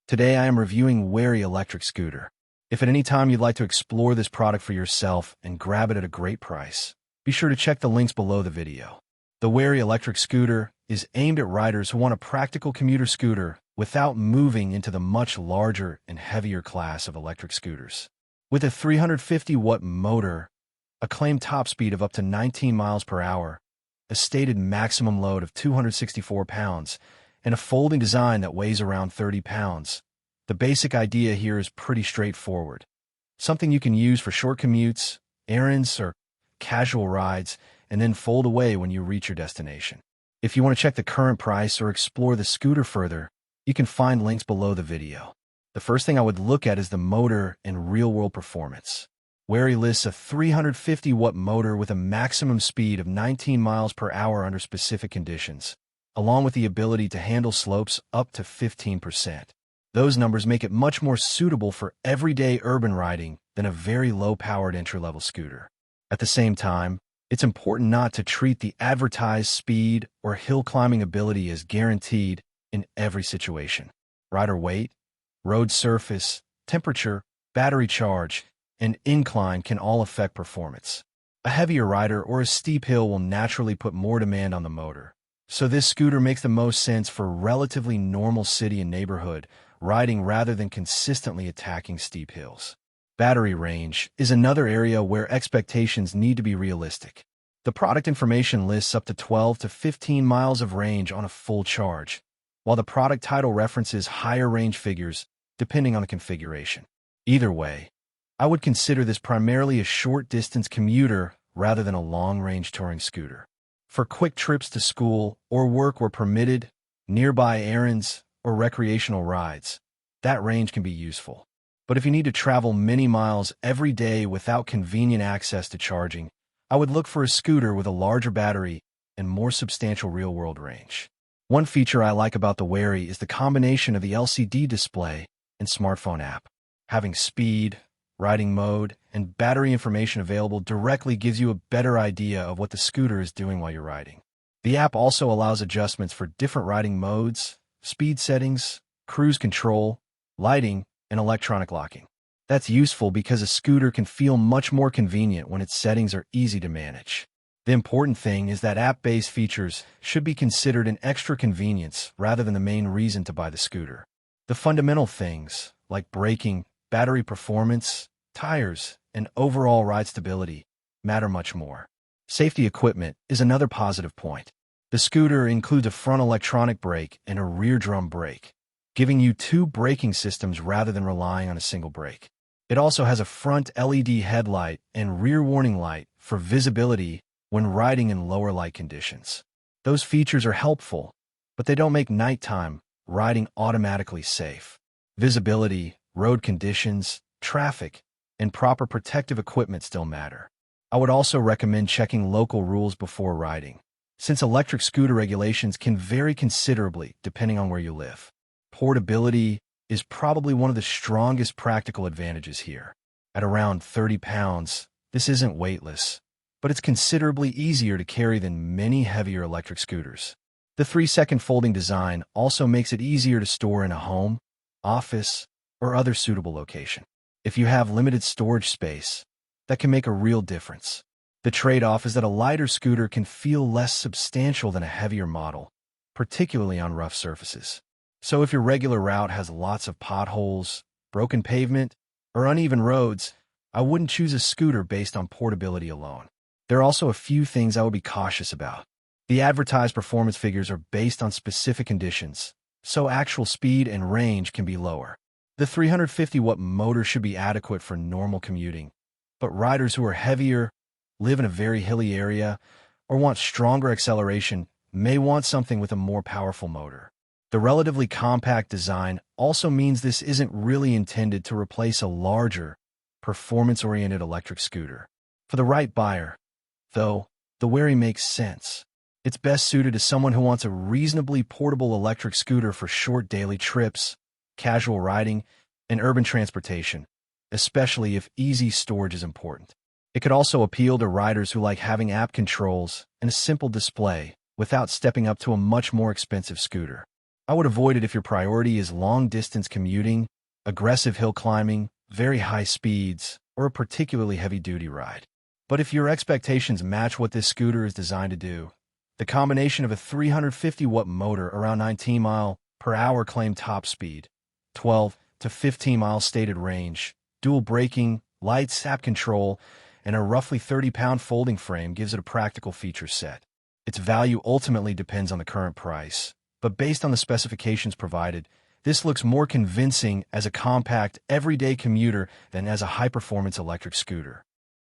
Today I am reviewing WERHY Electric Scooter. If at any time you'd like to explore this product for yourself and grab it at a great price, be sure to check the links below the video. The WERHY Electric Scooter is aimed at riders who want a practical commuter scooter without moving into the much larger and heavier class of electric scooters. With a 350-watt motor, a claimed top speed of up to 19 miles per hour, a stated maximum load of 264 pounds, and a folding design that weighs around 30 pounds. The basic idea here is pretty straightforward. Something you can use for short commutes, errands, or casual rides, and then fold away when you reach your destination. If you want to check the current price or explore the scooter further, you can find links below the video. The first thing I would look at is the motor and real-world performance. WERHY lists a 350-watt motor with a maximum speed of 19 miles per hour under specific conditions, along with the ability to handle slopes up to 15%. Those numbers make it much more suitable for everyday urban riding than a very low-powered entry-level scooter. At the same time, it's important not to treat the advertised speed or hill climbing ability as guaranteed in every situation. Rider weight, road surface, temperature, battery charge, and incline can all affect performance. A heavier rider or a steep hill will naturally put more demand on the motor. So this scooter makes the most sense for relatively normal city and neighborhood riding rather than consistently attacking steep hills. Battery range is another area where expectations need to be realistic. The product information lists up to 12 to 15 miles of range on a full charge, while the product title references higher range figures depending on the configuration. Either way, I would consider this primarily a short-distance commuter rather than a long-range touring scooter. For quick trips to school or work where permitted, nearby errands, or recreational rides, that range can be useful. But if you need to travel many miles every day without convenient access to charging, I would look for a scooter with a larger battery and more substantial real-world range. One feature I like about the WERHY is the combination of the LCD display and smartphone app. Having speed, riding mode, and battery information available directly gives you a better idea of what the scooter is doing while you're riding. The app also allows adjustments for different riding modes, speed settings, cruise control, lighting, and electronic locking. That's useful because a scooter can feel much more convenient when its settings are easy to manage. The important thing is that app-based features should be considered an extra convenience rather than the main reason to buy the scooter. The fundamental things, like braking, battery performance, tires, and overall ride stability, matter much more. Safety equipment is another positive point. The scooter includes a front electronic brake and a rear drum brake, giving you two braking systems rather than relying on a single brake. It also has a front LED headlight and rear warning light for visibility when riding in lower light conditions. Those features are helpful, but they don't make nighttime riding automatically safe. Visibility, road conditions, traffic, and proper protective equipment still matter. I would also recommend checking local rules before riding, since electric scooter regulations can vary considerably depending on where you live. Portability is probably one of the strongest practical advantages here. At around 30 pounds, this isn't weightless, but it's considerably easier to carry than many heavier electric scooters. The 3-second folding design also makes it easier to store in a home, office, or other suitable location. If you have limited storage space, that can make a real difference. The trade-off is that a lighter scooter can feel less substantial than a heavier model, particularly on rough surfaces. So if your regular route has lots of potholes, broken pavement, or uneven roads, I wouldn't choose a scooter based on portability alone. There are also a few things I would be cautious about. The advertised performance figures are based on specific conditions, so actual speed and range can be lower. The 350-watt motor should be adequate for normal commuting, but riders who are heavier, live in a very hilly area, or want stronger acceleration may want something with a more powerful motor. The relatively compact design also means this isn't really intended to replace a larger, performance-oriented electric scooter. For the right buyer, though, the WERHY makes sense. It's best suited to someone who wants a reasonably portable electric scooter for short daily trips, casual riding, and urban transportation, especially if easy storage is important. It could also appeal to riders who like having app controls and a simple display without stepping up to a much more expensive scooter. I would avoid it if your priority is long-distance commuting, aggressive hill climbing, very high speeds, or a particularly heavy-duty ride. But if your expectations match what this scooter is designed to do, the combination of a 350-watt motor around 19 miles per hour claimed top speed, 12 to 15 miles stated range, dual braking, light sap control, and a roughly 30-pound folding frame gives it a practical feature set. Its value ultimately depends on the current price, but based on the specifications provided, this looks more convincing as a compact, everyday commuter than as a high-performance electric scooter.